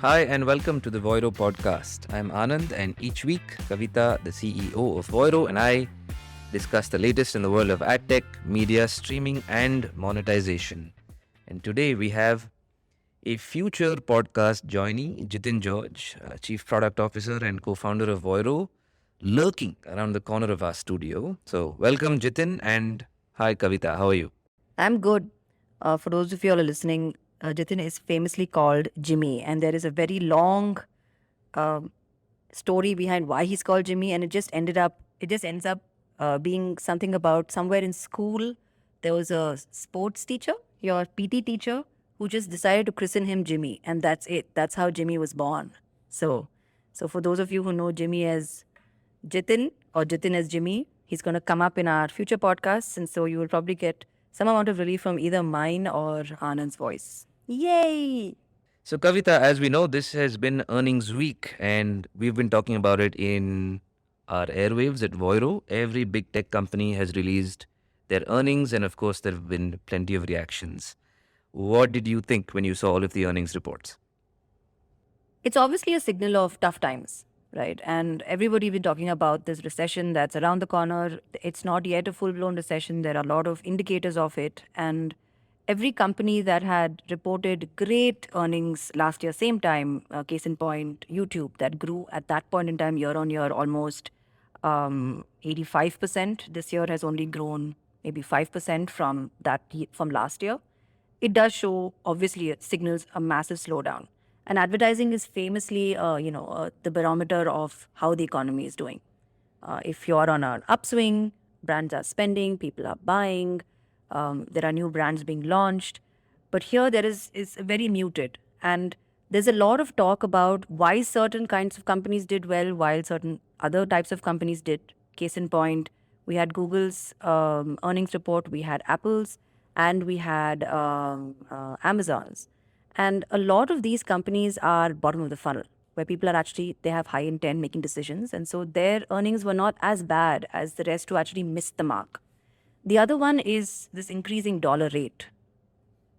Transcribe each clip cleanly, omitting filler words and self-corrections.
Hi and welcome to the Voiro podcast. I'm Anand and each week Kavita, the CEO of Voiro, and I discuss the latest in the world of ad tech, media, streaming and monetization. And today we have a future podcast joinee, Jitin George, Chief Product Officer and co-founder of Voiro, lurking around the corner of our studio. So welcome Jitin and hi Kavita, how are you? I'm good. For those of you all are listening, Jitin is famously called Jimmy, and there is a very long um story behind why he's called Jimmy, and it just ends up being something about somewhere in school. There was a sports teacher, your PT teacher, who just decided to christen him Jimmy, and that's it. That's how Jimmy was born. So, so for those of you who know Jimmy as Jitin or Jitin as Jimmy, he's going to come up in our future podcasts. And so you will probably get some amount of relief from either mine or Anand's voice. Yay! So, Kavita, as we know, this has been earnings week, and we've been talking about it in our airwaves at Voiro. Every big tech company has released their earnings, and of course, there have been plenty of reactions. What did you think when you saw all of the earnings reports? It's obviously a signal of tough times, right? And everybody been talking about this recession that's around the corner. It's not yet a full blown recession. There are a lot of indicators of it. And every company that had reported great earnings last year, same time, case in point, YouTube, that grew at that point in time year on year almost 85%. This year has only grown maybe 5% from last year. It does show, obviously, it signals a massive slowdown. And advertising is famously, the barometer of how the economy is doing. If you're on an upswing, brands are spending, people are buying, there are new brands being launched. But here there is very muted. And there's a lot of talk about why certain kinds of companies did well while certain other types of companies did. Case in point, we had Google's earnings report, we had Apple's, and we had Amazon's. And a lot of these companies are bottom of the funnel, where people are actually, they have high intent making decisions. And so their earnings were not as bad as the rest who actually missed the mark. The other one is this increasing dollar rate.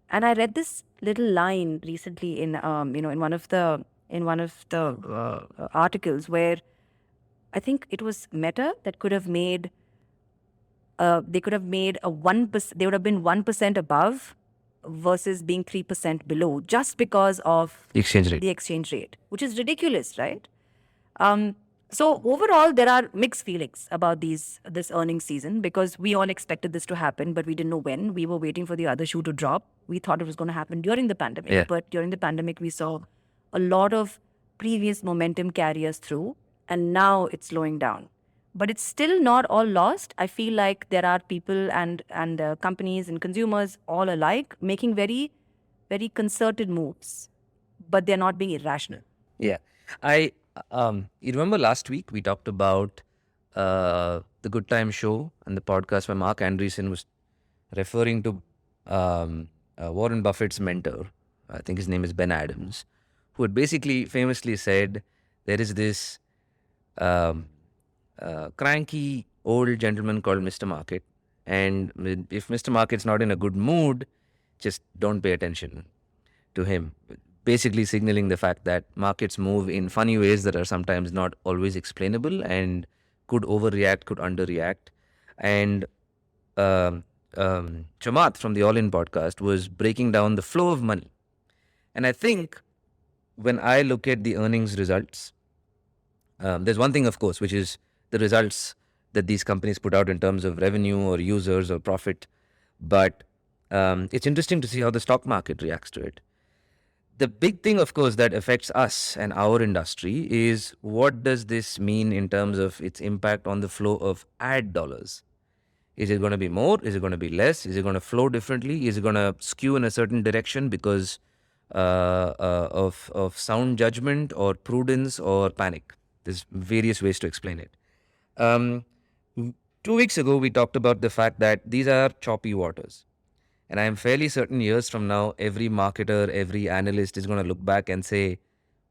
And I read this little line recently in in one of the articles where I think it was Meta that could have made they could have made a 1%, they would have been 1% above versus being 3% below just because of The exchange rate. the exchange rate, which is ridiculous, right? Um, so overall, there are mixed feelings about this earnings season because we all expected this to happen, but we didn't know when. We were waiting for the other shoe to drop. We thought it was going to happen during the pandemic, Yeah. but during the pandemic, we saw a lot of previous momentum carry us through, and now it's slowing down. But it's still not all lost. I feel like there are people and companies and consumers all alike making very, very concerted moves, but they're not being irrational. Yeah. You remember last week we talked about the Good Time Show and the podcast where Mark Andreessen was referring to Warren Buffett's mentor. I think his name is Ben Adams, who had basically famously said there is this cranky old gentleman called Mr. Market, and if Mr. Market's not in a good mood, just don't pay attention to him. Basically signaling the fact that markets move in funny ways that are sometimes not always explainable and could overreact, could underreact. And Chamath from the All In podcast was breaking down the flow of money. And I think when I look at the earnings results, there's one thing, of course, which is the results that these companies put out in terms of revenue or users or profit. But it's interesting to see how the stock market reacts to it. The big thing, of course, that affects us and our industry is what does this mean in terms of its impact on the flow of ad dollars? Is it going to be more? Is it going to be less? Is it going to flow differently? Is it going to skew in a certain direction because of sound judgment or prudence or panic? There's various ways to explain it. 2 weeks ago, we talked about the fact that these are choppy waters. And I'm fairly certain years from now, every marketer, every analyst is going to look back and say,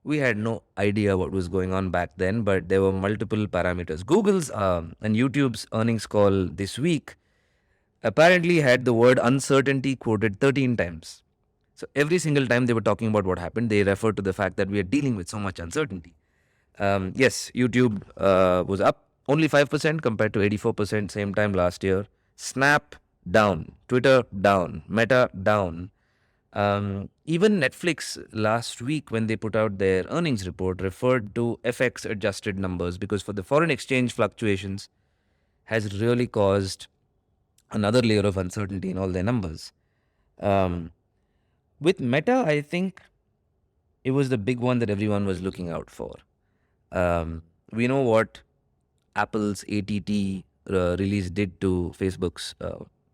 we had no idea what was going on back then, but there were multiple parameters. Google's and YouTube's earnings call this week apparently had the word uncertainty quoted 13 times. So every single time they were talking about what happened, they referred to the fact that we are dealing with so much uncertainty. Yes, YouTube was up only 5% compared to 84% same time last year. Snap down, Twitter down, Meta down. Even Netflix last week, when they put out their earnings report, referred to FX adjusted numbers because for the foreign exchange fluctuations has really caused another layer of uncertainty in all their numbers. With Meta, I think it was the big one that everyone was looking out for. We know what Apple's ATT release did to Facebook's,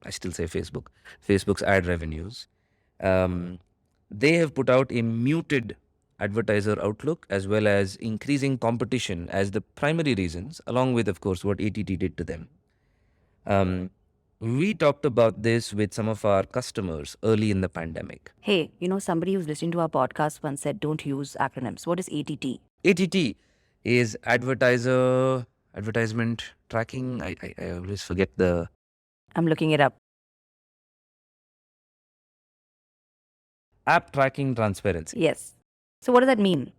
I still say Facebook's ad revenues. They have put out a muted advertiser outlook as well as increasing competition as the primary reasons, along with, of course, what ATT did to them. We talked about this with some of our customers early in the pandemic. Hey, somebody who's listening to our podcast once said, don't use acronyms. What is ATT? ATT is advertisement tracking. I always forget the. I'm looking it up. App tracking transparency. Yes. So what does that mean?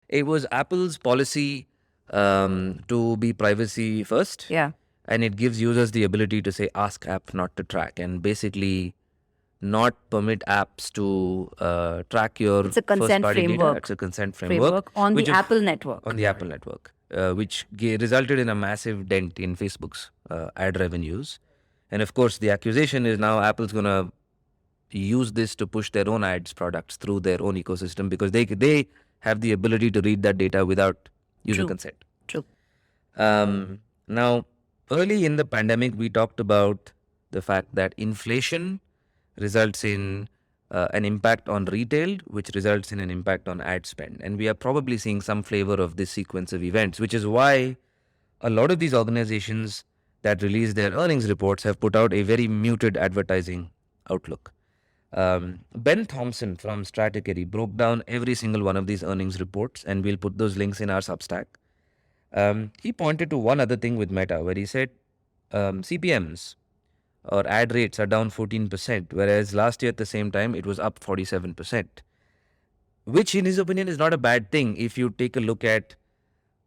It was Apple's policy to be privacy first. Yeah. And it gives users the ability to say, ask app not to track, and basically not permit apps to track your It's a consent first-party data. framework. It's a consent framework. On the which is- Apple network. On the Apple network, which resulted in a massive dent in Facebook's ad revenues. And of course, the accusation is now Apple's going to use this to push their own ads products through their own ecosystem because they have the ability to read that data without user consent. True. Now, early in the pandemic, we talked about the fact that inflation results in an impact on retail, which results in an impact on ad spend. And we are probably seeing some flavor of this sequence of events, which is why a lot of these organizations that release their earnings reports have put out a very muted advertising outlook. Ben Thompson from STRATECHERY broke down every single one of these earnings reports, and we'll put those links in our Substack. He pointed to one other thing with Meta where he said CPMs or ad rates are down 14%, whereas last year at the same time it was up 47%, which in his opinion is not a bad thing if you take a look at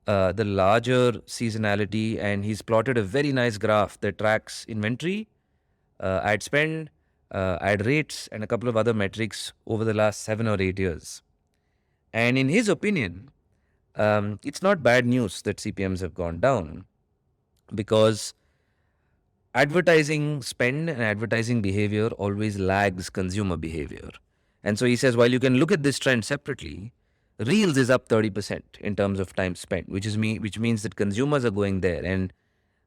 the larger seasonality. And he's plotted a very nice graph that tracks inventory, ad spend, ad rates, and a couple of other metrics over the last 7 or 8 years. And in his opinion, it's not bad news that CPMs have gone down because advertising spend and advertising behavior always lags consumer behavior. And so he says, while you can look at this trend separately, Reels is up 30% in terms of time spent, which means that consumers are going there. And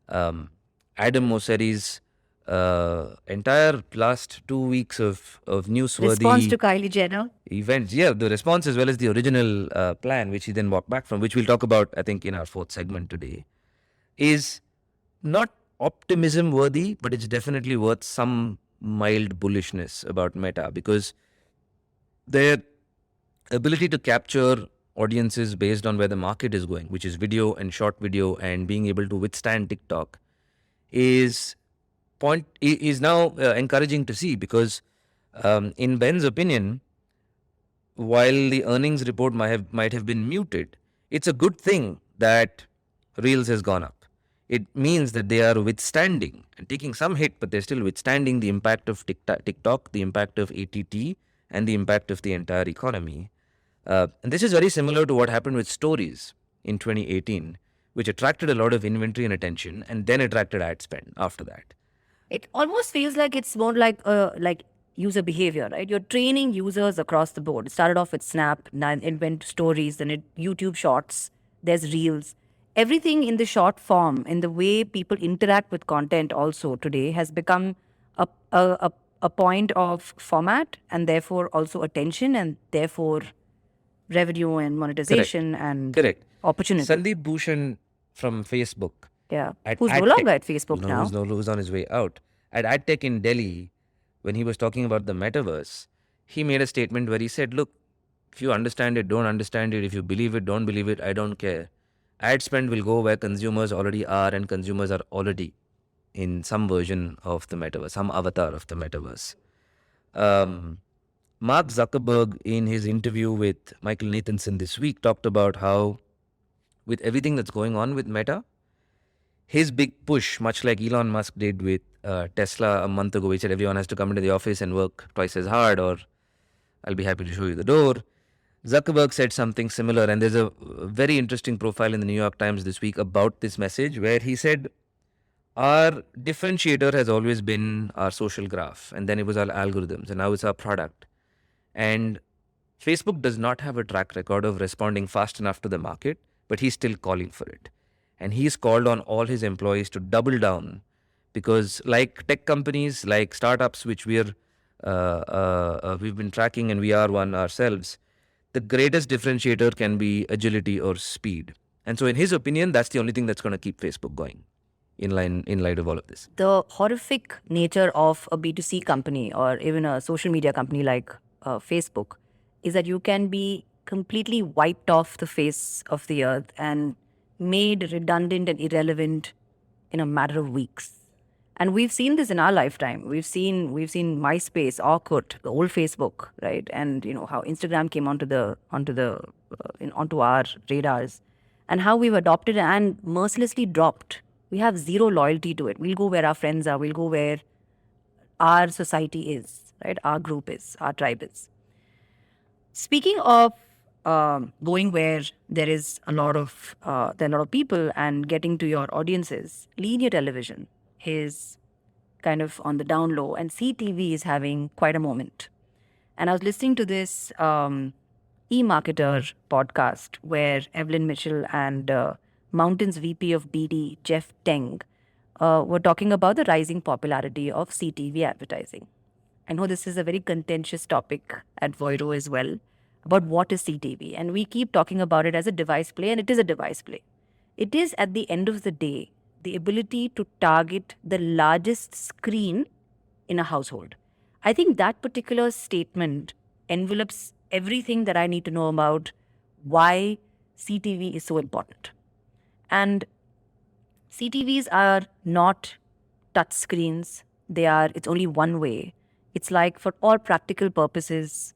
Adam Mosseri's entire last 2 weeks of newsworthy Response to Kylie Jenner events, the response as well as the original plan, which he then walked back from, which we'll talk about, I think, in our fourth segment today, is not optimism worthy, but it's definitely worth some mild bullishness about Meta because their ability to capture audiences based on where the market is going, which is video and short video, and being able to withstand TikTok is now encouraging to see because in Ben's opinion, while the earnings report might have been muted, it's a good thing that Reels has gone up. It means that they are withstanding and taking some hit, but they're still withstanding the impact of TikTok, the impact of ATT, and the impact of the entire economy. And this is very similar to what happened with Stories in 2018, which attracted a lot of inventory and attention and then attracted ad spend after that. It almost feels like it's more like user behavior, right? You're training users across the board. It started off with Snap, then it went to Stories, then YouTube Shorts, there's Reels. Everything in the short form, in the way people interact with content also today has become a point of format and therefore also attention and therefore revenue and monetization and opportunity. Sandeep Bhushan from Facebook. Yeah, who's no longer at Facebook now. Who's on his way out. At AdTech in Delhi, when he was talking about the metaverse, he made a statement where he said, look, if you understand it, don't understand it. If you believe it, don't believe it, I don't care. Ad spend will go where consumers already are, and consumers are already in some version of the metaverse, some avatar of the metaverse. Mark Zuckerberg, in his interview with Michael Nathanson this week, talked about how, with everything that's going on with Meta, his big push, much like Elon Musk did with Tesla a month ago, he said everyone has to come into the office and work twice as hard, or I'll be happy to show you the door. Zuckerberg said something similar, and there's a very interesting profile in the New York Times this week about this message where he said, our differentiator has always been our social graph, and then it was our algorithms, and now it's our product. And Facebook does not have a track record of responding fast enough to the market, but he's still calling for it. And he's called on all his employees to double down because, like tech companies, like startups, which we've been tracking and we are one ourselves, the greatest differentiator can be agility or speed. And so, in his opinion, that's the only thing that's going to keep Facebook going in light of all of this. The horrific nature of a B2C company or even a social media company like Facebook is that you can be completely wiped off the face of the earth and made redundant and irrelevant in a matter of weeks. And we've seen this in our lifetime. We've seen MySpace, Orkut, the old Facebook, right? And how Instagram came onto our radars, and how we've adopted and mercilessly dropped. We have zero loyalty to it. We'll go where our friends are. We'll go where our society is, right? Our group is, our tribe is. Speaking of going where there is a lot of people and getting to your audiences, linear television is kind of on the down low, and CTV is having quite a moment. And I was listening to this e-marketer podcast where Evelyn Mitchell and Mountain's VP of BD, Jeff Teng, were talking about the rising popularity of CTV advertising. I know this is a very contentious topic at Voiro as well, about what is CTV. And we keep talking about it as a device play, and it is a device play. It is, at the end of the day, the ability to target the largest screen in a household. I think that particular statement envelopes everything that I need to know about why CTV is so important. And CTVs are not touch screens. It's only one way. It's like, for all practical purposes,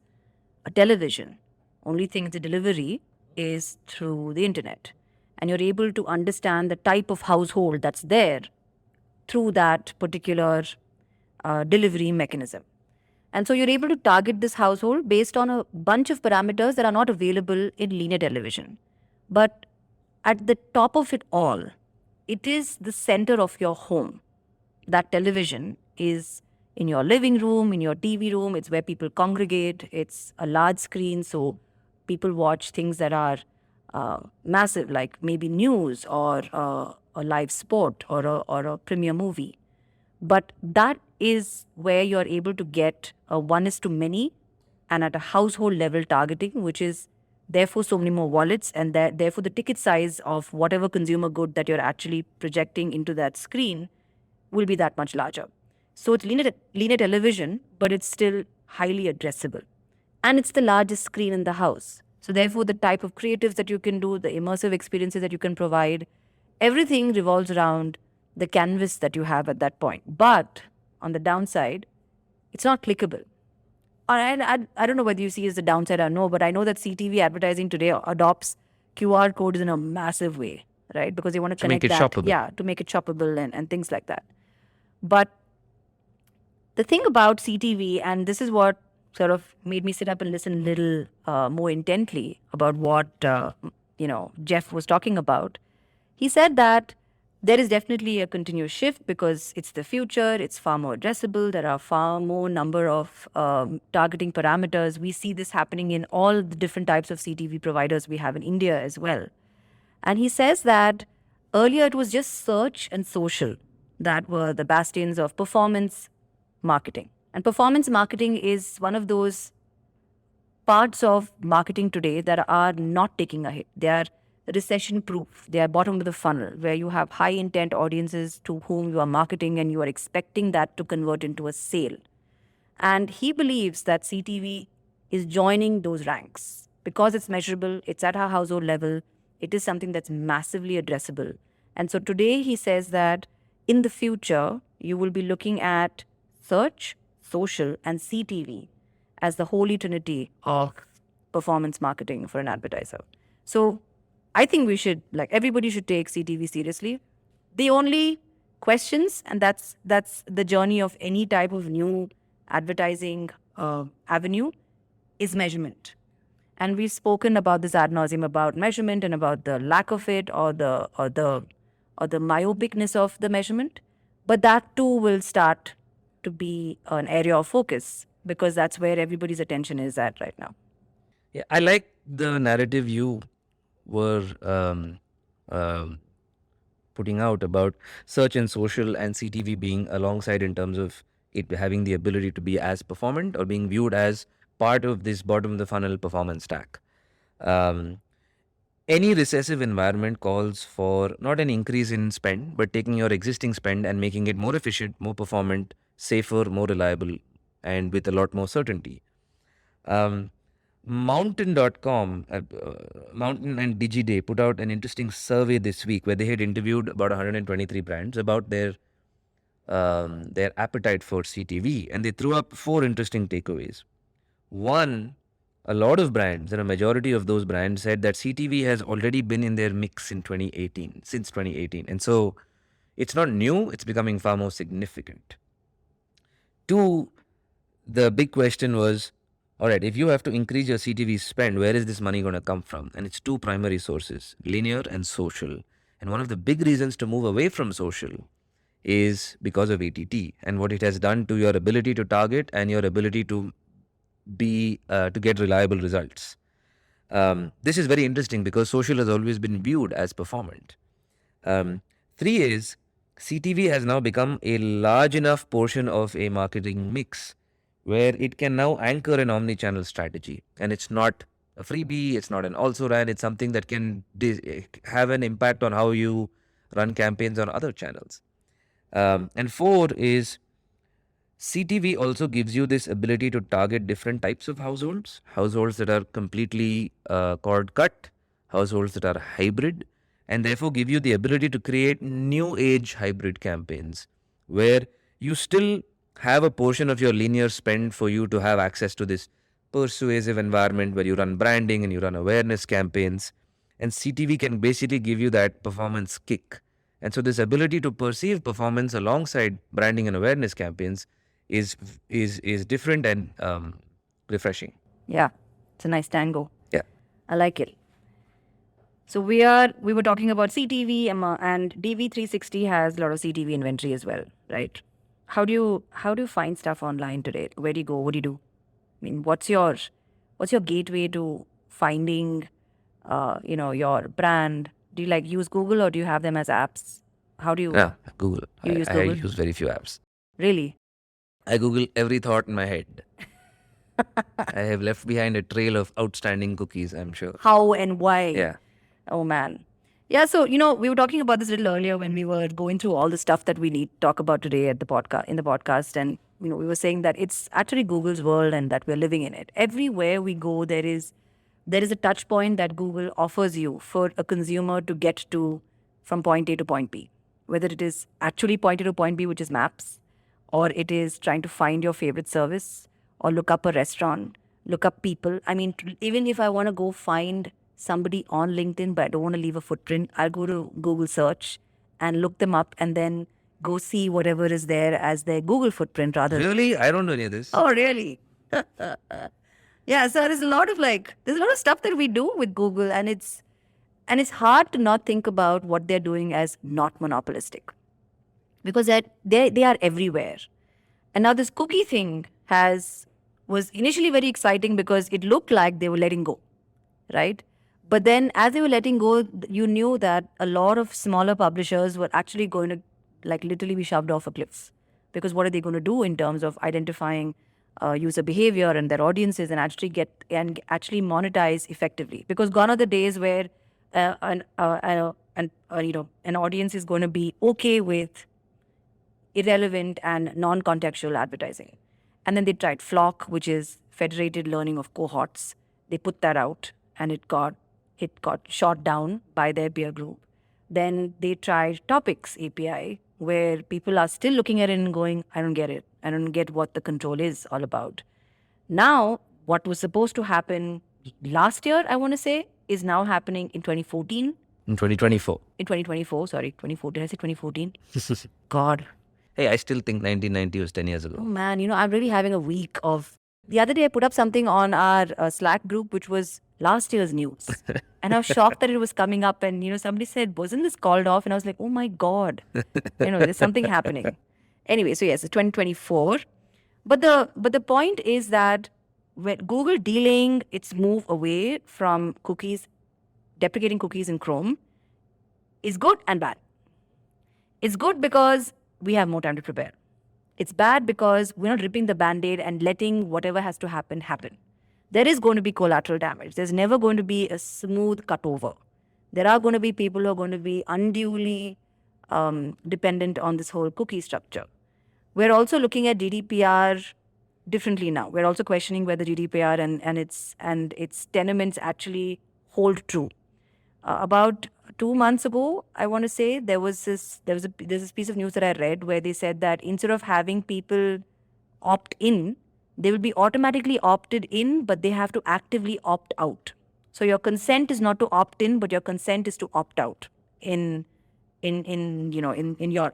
a television. Only thing, the delivery is through the internet. And you're able to understand the type of household that's there through that particular delivery mechanism. And so you're able to target this household based on a bunch of parameters that are not available in linear television. But at the top of it all, it is the center of your home. That television is in your living room, in your TV room. It's where people congregate. It's a large screen, so people watch things that are massive, like maybe news or a live sport or a premiere movie. But that is where you're able to get a one-is-to-many and at a household level targeting, which is therefore so many more wallets, and therefore the ticket size of whatever consumer good that you're actually projecting into that screen will be that much larger. So it's linear television, but it's still highly addressable. And it's the largest screen in the house. So therefore the type of creatives that you can do, the immersive experiences that you can provide, everything revolves around the canvas that you have at that point. But on the downside, it's not clickable. I don't know whether you see as the downside or no, but I know that CTV advertising today adopts QR codes in a massive way, right? Because they want to connect make it shoppable. Yeah, to make it shoppable and things like that. But the thing about CTV, and this is what sort of made me sit up and listen a little more intently about what Jeff was talking about. He said that there is definitely a continuous shift because it's the future. It's far more addressable. There are far more number of targeting parameters. We see this happening in all the different types of CTV providers we have in India as well. And he says that earlier it was just search and social that were the bastions of performance marketing. And performance marketing is one of those parts of marketing today that are not taking a hit. They are recession proof. They are bottom of the funnel, where you have high intent audiences to whom you are marketing and you are expecting that to convert into a sale. And he believes that CTV is joining those ranks because it's measurable, it's at our household level, it is something that's massively addressable. And so today he says that in the future, you will be looking at search, social, and CTV as the holy trinity of performance marketing for an advertiser. So I think we should, everybody should take CTV seriously. The only questions, and that's the journey of any type of new advertising avenue, is measurement. And we've spoken about this ad nauseum about measurement and about the lack of it, or the myopicness of the measurement. But that too will start to be an area of focus, because that's where everybody's attention is at right now. Yeah, I like the narrative you were putting out about search and social and CTV being alongside in terms of it having the ability to be as performant or being viewed as part of this bottom of the funnel performance stack. Um, any recessive environment calls for not an increase in spend, but taking your existing spend and making it more efficient, more performant, safer, more reliable, and with a lot more certainty. Mountain.com, Mountain and DigiDay put out an interesting survey this week where they had interviewed about 123 brands about their appetite for CTV, and they threw up 4 interesting takeaways. One, a lot of brands, and a majority of those brands said that CTV has already been in their mix in 2018, since 2018. And so it's not new, it's becoming far more significant. Two, the big question was, all right, if you have to increase your CTV spend, where is this money going to come from? And it's 2 primary sources, linear and social. And one of the big reasons to move away from social is because of ATT and what it has done to your ability to target and your ability to to get reliable results. This is very interesting because social has always been viewed as performant. 3 is CTV has now become a large enough portion of a marketing mix where it can now anchor an omni-channel strategy, and it's not a freebie, it's not an also ran, it's something that can have an impact on how you run campaigns on other channels. And 4 is CTV also gives you this ability to target different types of households that are completely cord cut, households that are hybrid, and therefore give you the ability to create new age hybrid campaigns where you still have a portion of your linear spend for you to have access to this persuasive environment where you run branding and you run awareness campaigns, and CTV can basically give you that performance kick. And so this ability to perceive performance alongside branding and awareness campaigns is different and refreshing. Yeah, it's a nice tango. Yeah, I like it. So we were talking about CTV, and DV360 has a lot of CTV inventory as well, right? How do you find stuff online today? Where do you go? What do you do? I mean, what's your gateway to finding, your brand? Do you use Google, or do you have them as apps? How do you? yeah, Google. You use I Google? use very few apps. Really? I Google every thought in my head. I have left behind a trail of outstanding cookies, I'm sure. How and why? Yeah. Oh man. Yeah, so we were talking about this a little earlier when we were going through all the stuff that we need to talk about today at the podcast, and we were saying that it's actually Google's world and that we're living in it. Everywhere we go, there is a touch point that Google offers you for a consumer to get to from point A to point B. Whether it is actually point A to point B, which is maps, or it is trying to find your favorite service, or look up a restaurant, look up people. I mean, even if I want to go find somebody on LinkedIn, but I don't want to leave a footprint, I'll go to Google search and look them up and then go see whatever is there as their Google footprint rather. Really? I don't know any of this. Oh, really? Yeah, so there's a lot of stuff that we do with Google, and it's hard to not think about what they're doing as not monopolistic, because they are everywhere. And now this cookie thing was initially very exciting because it looked like they were letting go, right? But then as they were letting go, you knew that a lot of smaller publishers were actually going to literally be shoved off a cliff, because what are they going to do in terms of identifying user behavior and their audiences and actually monetize effectively? Because gone are the days where an audience is going to be okay with irrelevant and non-contextual advertising. And then they tried Flock, which is federated learning of cohorts. They put that out, and it got shot down by their peer group. Then they tried Topics API, where people are still looking at it and going, I don't get it. I don't get what the control is all about. Now, what was supposed to happen last year, I want to say, is now happening in 2014. In 2024. In 2024, sorry, 2014. Did I say 2014? God. Hey, I still think 1990 was 10 years Oh ago. man, I'm really having a week of. The other day, I put up something on our Slack group, which was last year's news. And I was shocked that it was coming up. And, somebody said, wasn't this called off? And I was like, oh my God, there's something happening. Anyway, so yes, it's 2024. But the point is that when Google delaying its move away from cookies, deprecating cookies in Chrome, is good and bad. It's good because we have more time to prepare. It's bad because we're not ripping the band-aid and letting whatever has to happen happen. There is going to be collateral damage. There's never going to be a smooth cutover. There are going to be people who are going to be unduly dependent on this whole cookie structure. We're also looking at GDPR differently now. We're also questioning whether GDPR and its tenements actually hold true. About 2 months ago, I want to say there's this piece of news that I read where they said that instead of having people opt in, they will be automatically opted in, but they have to actively opt out. So your consent is not to opt in, but your consent is to opt out in your.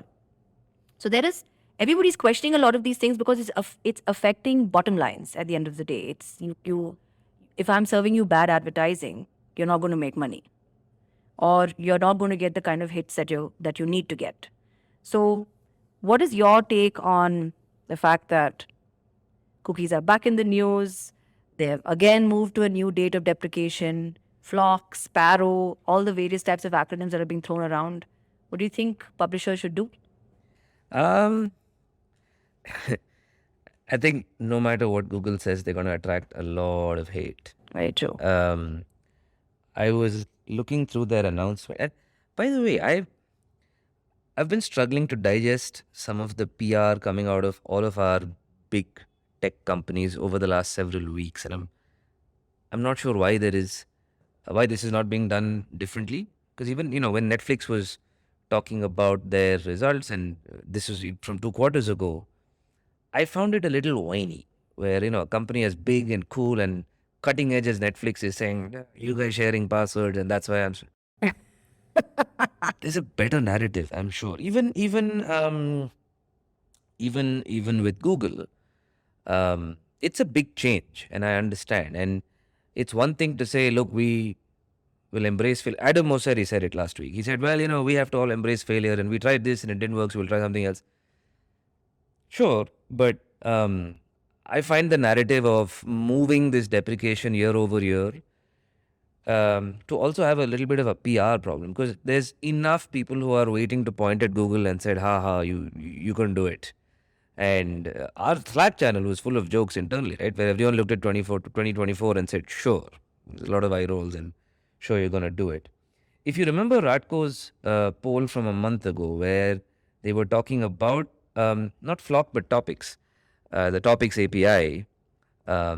So everybody's questioning a lot of these things because it's affecting bottom lines at the end of the day. It's you if I'm serving you bad advertising, you're not going to make money, or you're not going to get the kind of hits that you need to get. So, what is your take on the fact that cookies are back in the news? They have again moved to a new date of deprecation. Flock, Sparrow, all the various types of acronyms that are being thrown around. What do you think publishers should do? Um, I think no matter what Google says, they're going to attract a lot of hate. Very true. I was looking through their announcement. And by the way, I've been struggling to digest some of the PR coming out of all of our big tech companies over the last several weeks, and I'm not sure why this is not being done differently. Because even when Netflix was talking about their results, and this was from 2 quarters ago, I found it a little whiny. Where a company as big and cool and cutting edge as Netflix is saying, "Yeah, you guys sharing passwords, and that's why I'm." There's a better narrative, I'm sure. Even with Google, it's a big change, and I understand. And it's one thing to say, look, we will embrace failure. Adam Mosseri said it last week. He said, well, we have to all embrace failure, and we tried this and it didn't work, so we'll try something else. Sure, but I find the narrative of moving this deprecation year over year to also have a little bit of a PR problem, because there's enough people who are waiting to point at Google and said, ha, you can do it. And our Slack channel was full of jokes internally, right? Where everyone looked at 2024 and said, sure. There's a lot of eye rolls and sure, you're going to do it. If you remember Ratko's poll from a month ago, where they were talking about not Flock, but Topics, the Topics API, a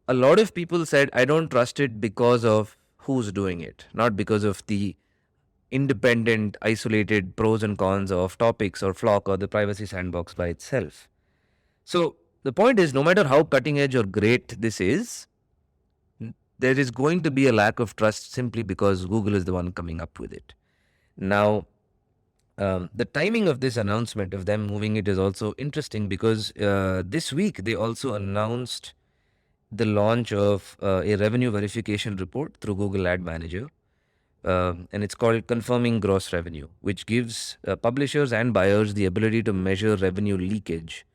lot of people said, I don't trust it because of who's doing it, not because of the independent, isolated pros and cons of Topics or Flock or the privacy sandbox by itself. So the point is, no matter how cutting edge or great this is, there is going to be a lack of trust simply because Google is the one coming up with it. Now, the timing of this announcement of them moving it is also interesting because this week they also announced the launch of a revenue verification report through Google Ad Manager. And it's called Confirming Gross Revenue, which gives publishers and buyers the ability to measure revenue leakage,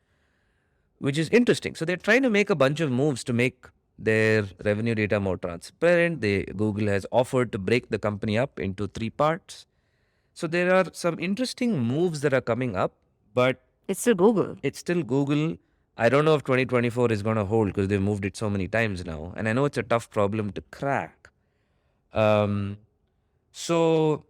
which is interesting. So they're trying to make a bunch of moves to make their revenue data more transparent. Google has offered to break the company up into 3 parts. So there are some interesting moves that are coming up, but It's still Google. It's still Google. I don't know if 2024 is going to hold because they've moved it so many times now. And I know it's a tough problem to crack. So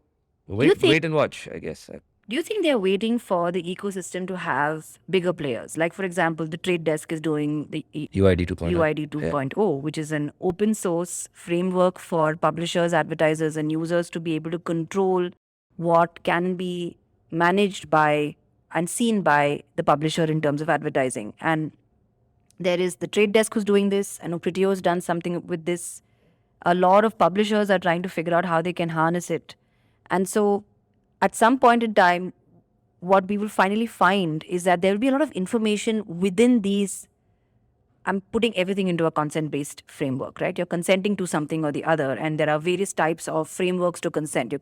wait and watch, I guess. Do you think they're waiting for the ecosystem to have bigger players? Like, for example, the Trade Desk is doing the UID 2.0. UID 2.0, which is an open source framework for publishers, advertisers, and users to be able to control what can be managed by and seen by the publisher in terms of advertising. And There is the trade desk who's doing this. I know Pretio's done something with this. A lot of publishers are trying to figure out how they can harness it. And so at some point in time, what we will finally find is that there will be a lot of information within these. I'm putting everything into a consent based framework, right? You're consenting to something or the other, and there are various types of frameworks to consent. You're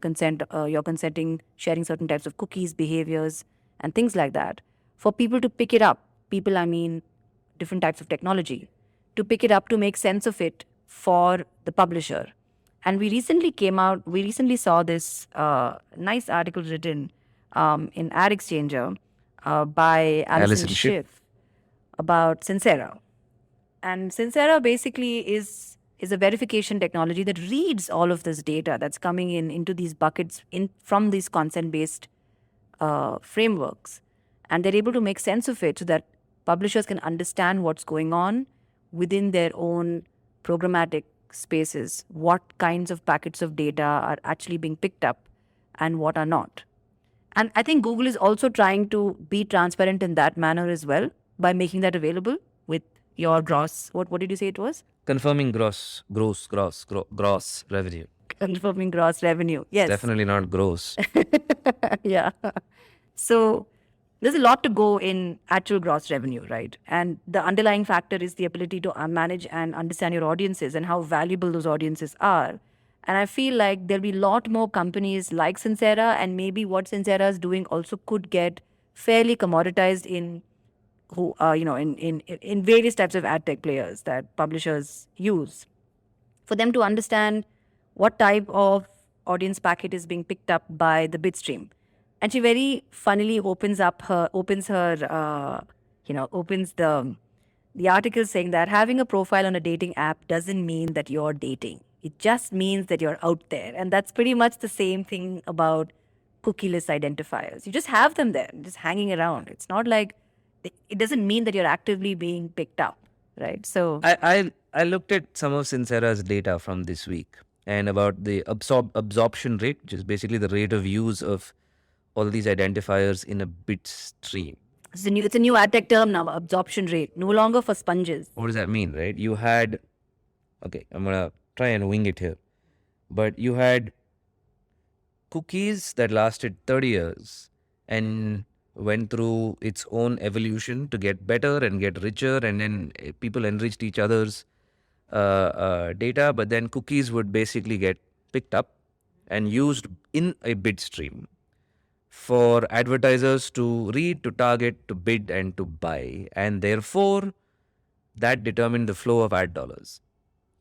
consenting, sharing certain types of cookies, behaviors, and things like that. For people to pick it up, people, I mean, different types of technology, to pick it up, to make sense of it for the publisher. And we recently saw this nice article written in Ad Exchanger by Alison Alison Schiff. Schiff about Sincera. And Sincera basically is a verification technology that reads all of this data that's coming in into these buckets from these consent-based frameworks. And they're able to make sense of it so that publishers can understand what's going on within their own programmatic spaces, what kinds of packets of data are actually being picked up and what are not. And I think Google is also trying to be transparent in that manner as well by making that available with your gross, what did you say it was? Confirming gross revenue. Confirming gross revenue. Yes. Definitely not gross. Yeah. So there's a lot to go in actual gross revenue, right? And the underlying factor is the ability to manage and understand your audiences and how valuable those audiences are. And I feel like there'll be a lot more companies like Sincera, and maybe what Sincera is doing also could get fairly commoditized in in various types of ad tech players that publishers use, for them to understand what type of audience packet is being picked up by the bid stream. And she very funnily opens the article saying that having a profile on a dating app doesn't mean that you're dating. It just means that you're out there. And that's pretty much the same thing about cookieless identifiers. You just have them there, just hanging around. It's not like it doesn't mean that you're actively being picked up, right? So I looked at some of Sincera's data from this week and about the absorption rate, which is basically the rate of use of all these identifiers in a bit stream. it's a new ad tech term now, absorption rate, no longer for sponges. What does that mean, right? You had, okay, I'm going to try and wing it here, but you had cookies that lasted 30 years and went through its own evolution to get better and get richer, and then people enriched each other's data, but then cookies would basically get picked up and used in a bid stream for advertisers to read, to target, to bid, and to buy. And therefore, that determined the flow of ad dollars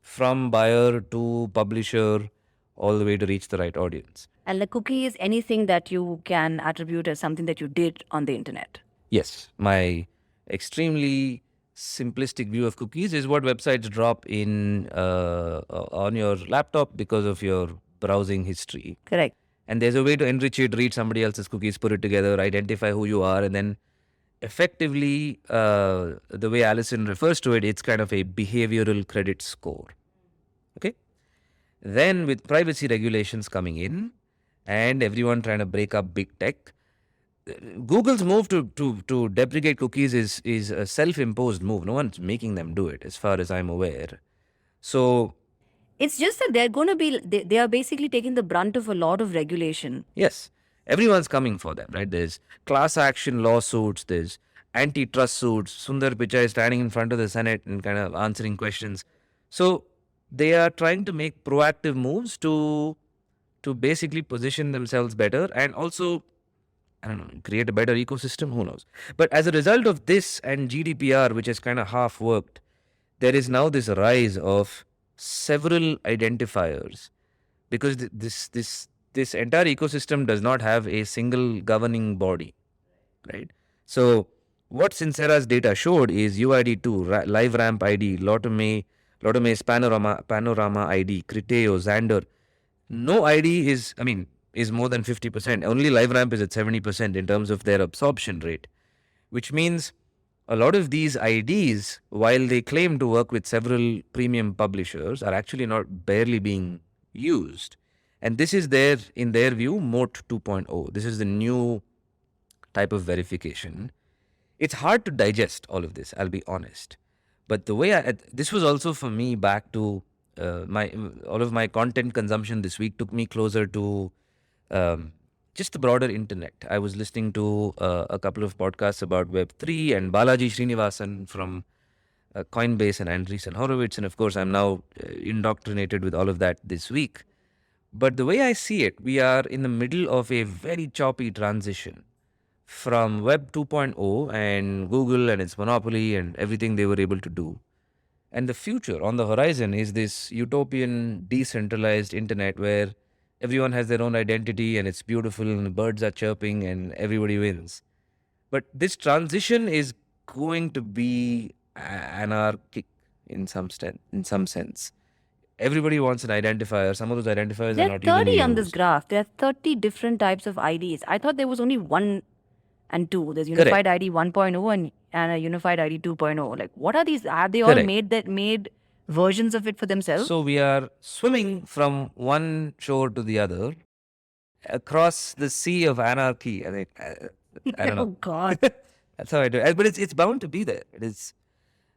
from buyer to publisher all the way to reach the right audience. And the cookie is anything that you can attribute as something that you did on the internet. Yes, my extremely simplistic view of cookies is what websites drop in on your laptop because of your browsing history. Correct. And there's a way to enrich it, read somebody else's cookies, put it together, identify who you are, and then effectively, the way Alison refers to it, it's kind of a behavioral credit score. Okay? Then with privacy regulations coming in and everyone trying to break up big tech, Google's move to deprecate cookies is a self-imposed move. No one's making them do it, as far as I'm aware. So it's just that they're going to be, they are basically taking the brunt of a lot of regulation. Yes, everyone's coming for them, right? There's class action lawsuits, there's antitrust suits. Sundar Pichai is standing in front of the Senate and kind of answering questions. So they are trying to make proactive moves to basically position themselves better and also, I don't know, create a better ecosystem. Who knows? But as a result of this and GDPR, which has kind of half worked, there is now this rise of several identifiers because this entire ecosystem does not have a single governing body, right? So what Sincera's data showed is UID2, Live Ramp ID, Lotome's Panorama ID, Criteo, Xander. No ID is more than 50%. Only Live Ramp is at 70% in terms of their absorption rate, which means a lot of these IDs, while they claim to work with several premium publishers, are actually not barely being used. And this is in their view, Moat 2.0. This is the new type of verification. It's hard to digest all of this, I'll be honest. But the way this was also for me back to my all of my content consumption this week took me closer to just the broader internet. I was listening to a couple of podcasts about Web3 and Balaji Srinivasan from Coinbase and Andreessen Horowitz, and of course, I'm now indoctrinated with all of that this week. But the way I see it, we are in the middle of a very choppy transition from Web 2.0 and Google and its monopoly and everything they were able to do. And the future on the horizon is this utopian, decentralized internet where everyone has their own identity and it's beautiful and the birds are chirping and everybody wins. But this transition is going to be anarchic in some sense. Everybody wants an identifier. Some of those identifiers There are are not even 30 on this used. graph. There are 30 different types of IDs. I thought there was only 1 and 2. There's Correct. Unified ID 1.0 and a Unified ID 2.0. Like, what are these? Have they all Correct. made versions of it for themselves? So we are swimming from one shore to the other across the sea of anarchy. I think I don't Oh know. God. That's how I do it. But it's bound to be there. It is,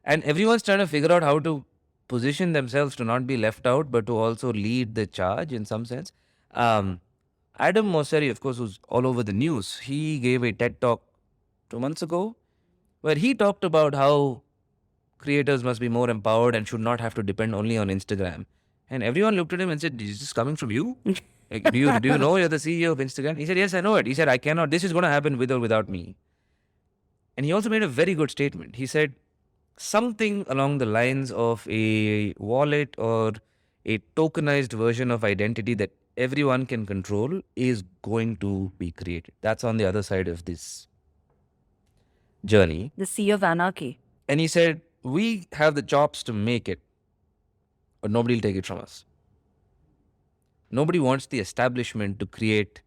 and everyone's trying to figure out how to position themselves to not be left out, but to also lead the charge in some sense. Um, Adam Mosseri, of course, who's all over the news, he gave a TED talk 2 months ago where he talked about how creators must be more empowered and should not have to depend only on Instagram. And everyone looked at him and said, "Is this coming from you? Like, do you know you're the CEO of Instagram?" He said, "Yes, I know it." He said, "I cannot. This is going to happen with or without me." And he also made a very good statement. He said something along the lines of a wallet or a tokenized version of identity that everyone can control is going to be created. That's on the other side of this journey. The Sea of Anarchy. And he said, we have the chops to make it, but nobody will take it from us. Nobody wants the establishment to create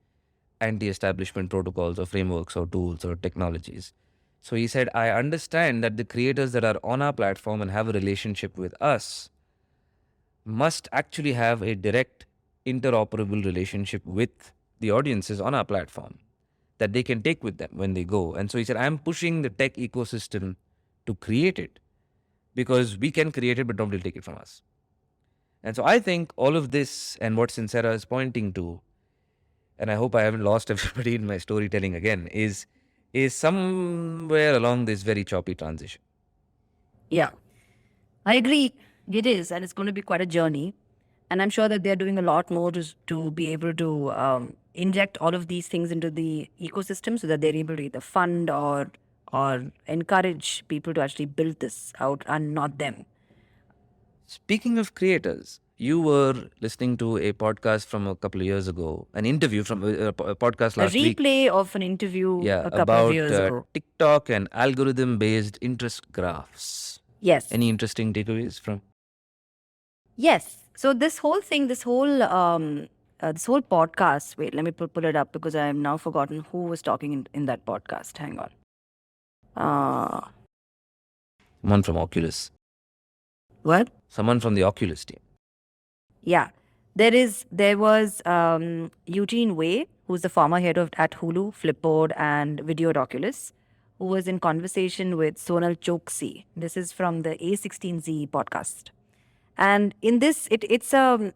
anti-establishment protocols or frameworks or tools or technologies. So he said, I understand that the creators that are on our platform and have a relationship with us must actually have a direct interoperable relationship with the audiences on our platform that they can take with them when they go. And so he said, I'm pushing the tech ecosystem to create it because we can create it, but nobody will take it from us. And so I think all of this and what Sincera is pointing to, and I hope I haven't lost everybody in my storytelling again, is somewhere along this very choppy transition. Yeah. I agree. It is, and it's going to be quite a journey. And I'm sure that they're doing a lot more to be able to inject all of these things into the ecosystem so that they're able to either fund or encourage people to actually build this out and not them. Speaking of creators, you were listening to a podcast from a couple of years ago, an interview from a podcast A last week. replay of an interview Yeah, a couple about of years ago. TikTok and algorithm-based interest graphs. Yes. Any interesting takeaways from? Yes. So this whole thing, this whole podcast. Wait, let me pull it up because I have now forgotten who was talking in that podcast. Hang on. Someone from Oculus. What? Someone from the Oculus team. Yeah. There was Eugene Wei, who's the former head of at Hulu, Flipboard, and Video at Oculus, who was in conversation with Sonal Choksi. This is from the A16Z podcast. And in this, it's an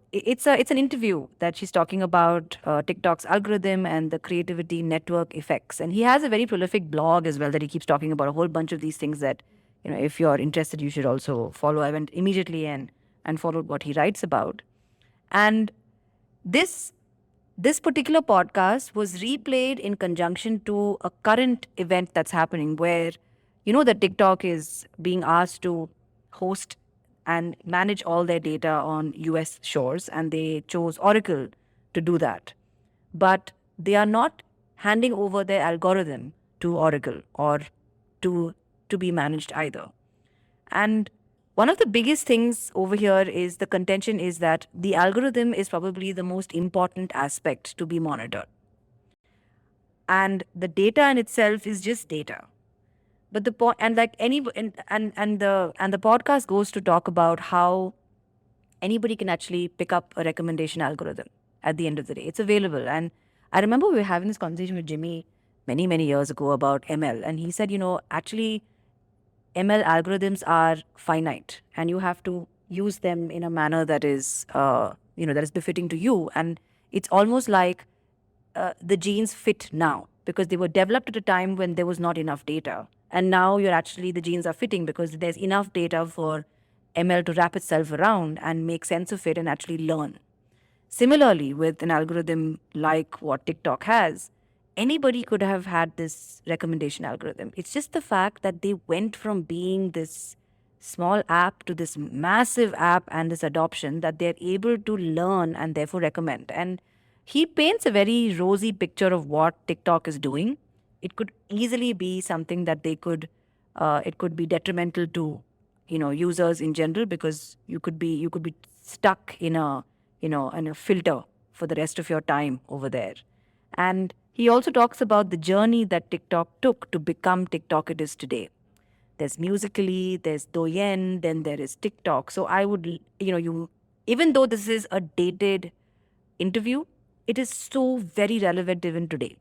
interview that she's talking about TikTok's algorithm and the creativity network effects. And he has a very prolific blog as well that he keeps talking about a whole bunch of these things that, if you're interested, you should also follow. I went immediately and followed what he writes about. And this particular podcast was replayed in conjunction to a current event that's happening where, that TikTok is being asked to host and manage all their data on US shores, and they chose Oracle to do that. But they are not handing over their algorithm to Oracle or to be managed either. And one of the biggest things over here is the contention is that the algorithm is probably the most important aspect to be monitored. And the data in itself is just data. But the point, and like any, and the podcast goes to talk about how anybody can actually pick up a recommendation algorithm at the end of the day. It's available. And I remember we were having this conversation with Jimmy many, many years ago about ML. And he said, actually, ML algorithms are finite, and you have to use them in a manner that is, that is befitting to you. And it's almost like the genes fit now because they were developed at a time when there was not enough data. And now the genes are fitting because there's enough data for ML to wrap itself around and make sense of it and actually learn. Similarly, with an algorithm like what TikTok has, anybody could have had this recommendation algorithm. It's just the fact that they went from being this small app to this massive app and this adoption that they're able to learn and therefore recommend. And he paints a very rosy picture of what TikTok is doing. It could easily be something that it could be detrimental to, users in general, because you could be stuck in a filter for the rest of your time over there. And he also talks about the journey that TikTok took to become TikTok it is today. There's Musically, there's Douyin, then there is TikTok. So I would, even though this is a dated interview, it is so very relevant even today.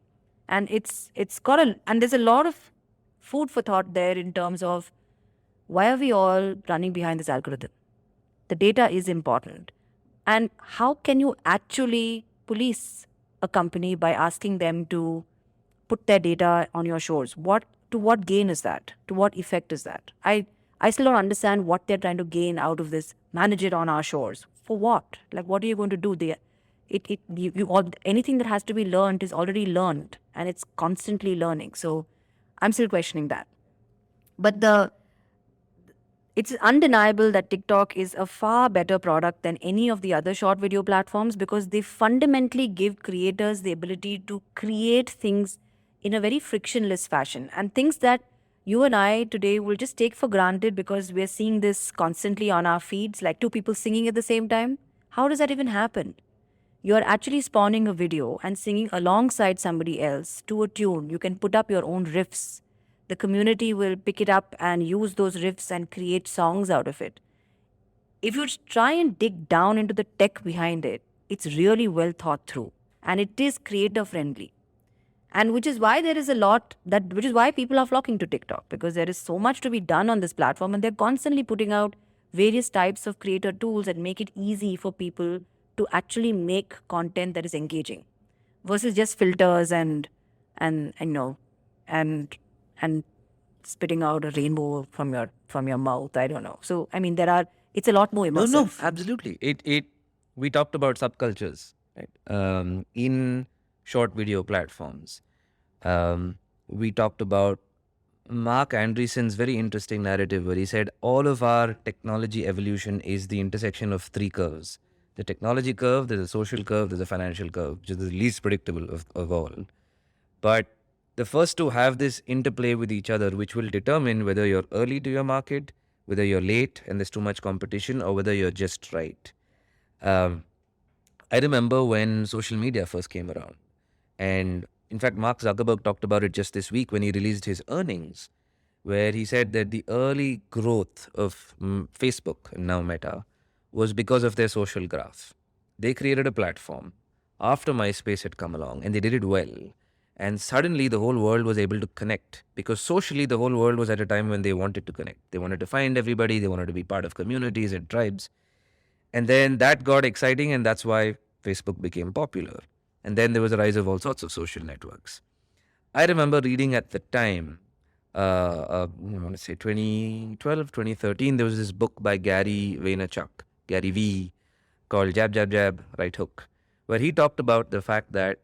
And and there's a lot of food for thought there in terms of why are we all running behind this algorithm? The data is important. And how can you actually police a company by asking them to put their data on your shores? To what gain is that? To what effect is that? I still don't understand what they're trying to gain out of this. Manage it on our shores. For what? Like, what are you going to do? Anything that has to be learned is already learned, and it's constantly learning. So I'm still questioning that. But it's undeniable that TikTok is a far better product than any of the other short video platforms because they fundamentally give creators the ability to create things in a very frictionless fashion, and things that you and I today will just take for granted because we're seeing this constantly on our feeds, like two people singing at the same time. How does that even happen? You're actually spawning a video and singing alongside somebody else to a tune. You can put up your own riffs. The community will pick it up and use those riffs and create songs out of it. If you try and dig down into the tech behind it, it's really well thought through and it is creator friendly. And which is why which is why people are flocking to TikTok, because there is so much to be done on this platform and they're constantly putting out various types of creator tools that make it easy for people to actually make content that is engaging versus just filters and and spitting out a rainbow from your mouth. I don't know. So I mean, it's a lot more immersive. No, absolutely. We talked about subcultures, right? In short video platforms. We talked about Mark Andreessen's very interesting narrative where he said all of our technology evolution is the intersection of three curves. The technology curve, there's a social curve, there's a financial curve, which is the least predictable of all. But the first two have this interplay with each other, which will determine whether you're early to your market, whether you're late and there's too much competition, or whether you're just right. I remember when social media first came around. And in fact, Mark Zuckerberg talked about it just this week when he released his earnings, where he said that the early growth of Facebook, and now Meta, was because of their social graph. They created a platform after MySpace had come along, and they did it well. And suddenly the whole world was able to connect because socially the whole world was at a time when they wanted to connect. They wanted to find everybody. They wanted to be part of communities and tribes. And then that got exciting, and that's why Facebook became popular. And then there was a rise of all sorts of social networks. I remember reading at the time, I want to say 2012, 2013, there was this book by Gary V, called Jab, Jab, Jab, Right Hook, where he talked about the fact that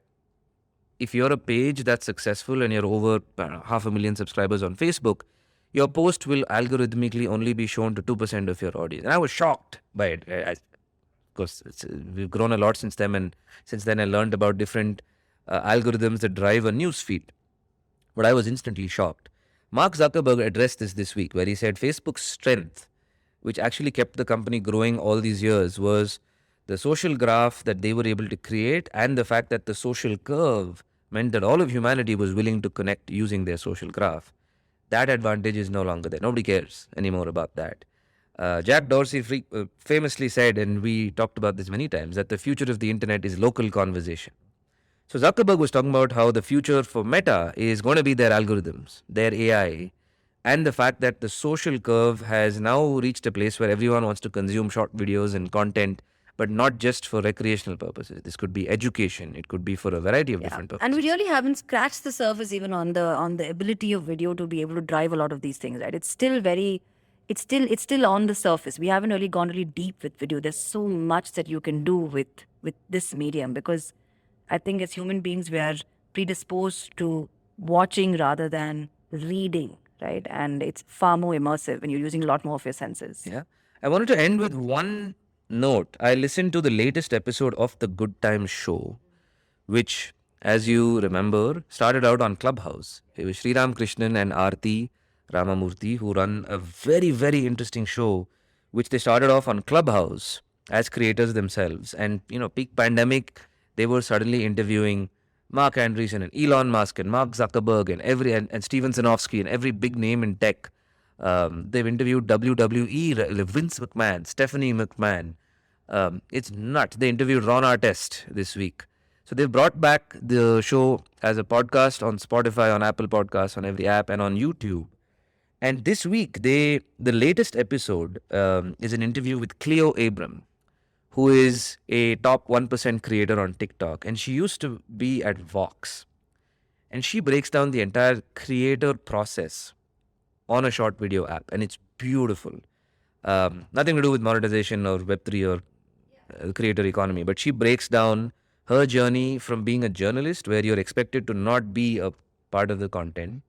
if you're a page that's successful and you're over 500,000 subscribers on Facebook, your post will algorithmically only be shown to 2% of your audience. And I was shocked by it. Of course, we've grown a lot since then, and since then I learned about different algorithms that drive a news feed. But I was instantly shocked. Mark Zuckerberg addressed this week, where he said Facebook's strength, which actually kept the company growing all these years, was the social graph that they were able to create, and the fact that the social curve meant that all of humanity was willing to connect using their social graph. That advantage is no longer there. Nobody cares anymore about that. Jack Dorsey famously said, and we talked about this many times, that the future of the internet is local conversation. So Zuckerberg was talking about how the future for Meta is going to be their algorithms, their AI, and the fact that the social curve has now reached a place where everyone wants to consume short videos and content, but not just for recreational purposes. This could be education. It could be for a variety of different And we purposes. really haven't scratched the surface even on the ability of video to be able to drive a lot of these things, right? It's still on the surface. We haven't really gone really deep with video. There's so much that you can do with this medium, because I think as human beings we are predisposed to watching rather than reading, right? And it's far more immersive when you're using a lot more of your senses. Yeah. I wanted to end with one note. I listened to the latest episode of The Good Times Show, which, as you remember, started out on Clubhouse. It was Sri Ram Krishnan and Aarti Ramamurthy who run a very, very interesting show, which they started off on Clubhouse as creators themselves. And, peak pandemic, they were suddenly interviewing Mark Andreessen and Elon Musk and Mark Zuckerberg and Steven Sinofsky and every big name in tech. They've interviewed WWE, Vince McMahon, Stephanie McMahon. It's nuts. They interviewed Ron Artest this week. So they've brought back the show as a podcast on Spotify, on Apple Podcasts, on every app, and on YouTube. And this week, the latest episode is an interview with Cleo Abram, who is a top 1% creator on TikTok. And she used to be at Vox. And she breaks down the entire creator process on a short video app. And it's beautiful. Nothing to do with monetization or Web3 or creator economy. But she breaks down her journey from being a journalist, where you're expected to not be a part of the content,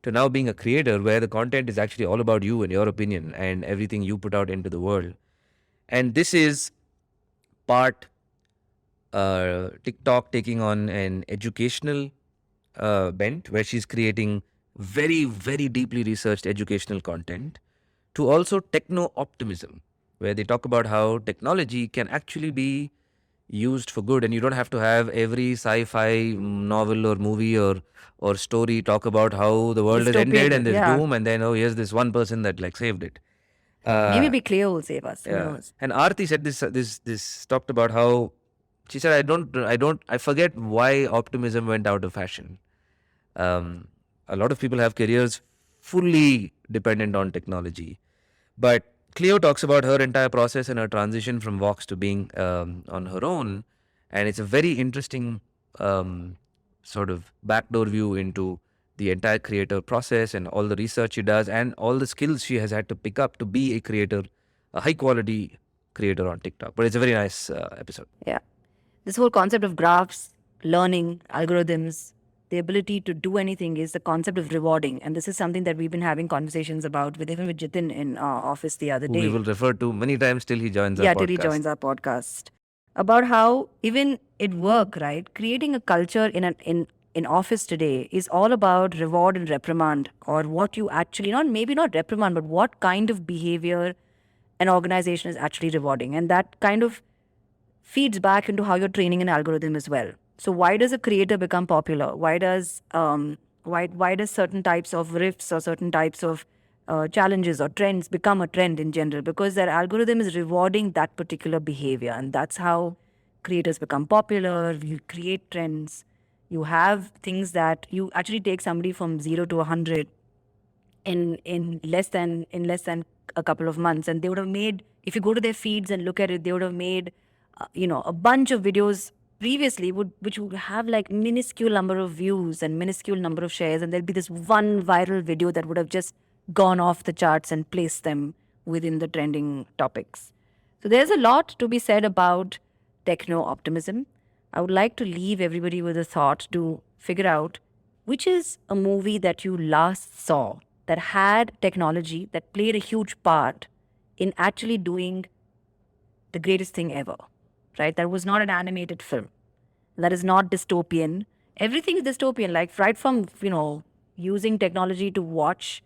to now being a creator where the content is actually all about you and your opinion and everything you put out into the world. And this is part TikTok taking on an educational bent, where she's creating very, very deeply researched educational content, to also techno optimism, where they talk about how technology can actually be used for good, and you don't have to have every sci-fi novel or movie or story talk about how the world has ended and there's doom, and then here's this one person that saved it. Maybe Cleo will save us. Who Yeah. knows? And Aarti said this talked about how she said, I forget why optimism went out of fashion. A lot of people have careers fully dependent on technology, but Cleo talks about her entire process and her transition from Vox to being on her own, and it's a very interesting sort of backdoor view into the entire creator process and all the research she does and all the skills she has had to pick up to be a creator, a high quality creator on TikTok. But it's a very nice episode. Yeah. This whole concept of graphs, learning, algorithms, the ability to do anything is the concept of rewarding. And this is something that we've been having conversations about even with Jitin in our office the other day. We will refer to many times till he joins our podcast. Till he joins our podcast. About how even at work, right, creating a culture in office today is all about reward and reprimand, or what you actually, maybe not reprimand, but what kind of behavior an organization is actually rewarding. And that kind of feeds back into how you're training an algorithm as well. So why does a creator become popular? Why does certain types of riffs or certain types of challenges or trends become a trend in general? Because their algorithm is rewarding that particular behavior, and that's how creators become popular. You create trends. You have things that you actually take somebody from 0 to 100 in less than a couple of months, and they would have made, if you go to their feeds and look at it, they would have made a bunch of videos previously which would have like minuscule number of views and minuscule number of shares, and there'll be this one viral video that would have just gone off the charts and placed them within the trending topics. So there's a lot to be said about techno optimism. I would like to leave everybody with a thought to figure out which is a movie that you last saw that had technology that played a huge part in actually doing the greatest thing ever, right? That was not an animated film. That is not dystopian. Everything is dystopian, right from, using technology to watch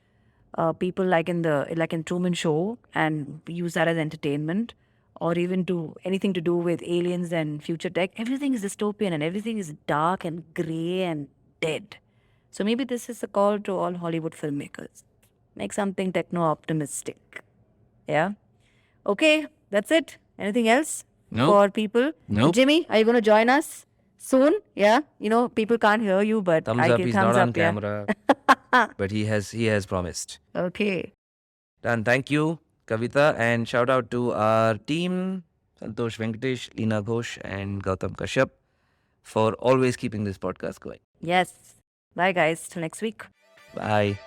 people like in Truman Show and use that as entertainment, or even to anything to do with aliens and future tech. Everything is dystopian and everything is dark and grey and dead. So maybe this is a call to all Hollywood filmmakers. Make something techno-optimistic. Yeah? Okay, that's it. Anything else for people? Nope. Jimmy, are you going to join us soon? Yeah? People can't hear you, but Thumbs up, he's not on camera. but he has promised. Okay. Done. Thank you, Kavita, and shout out to our team, Santosh Venkatesh, Leena Ghosh, and Gautam Kashyap, for always keeping this podcast going. Yes. Bye, guys. Till next week. Bye.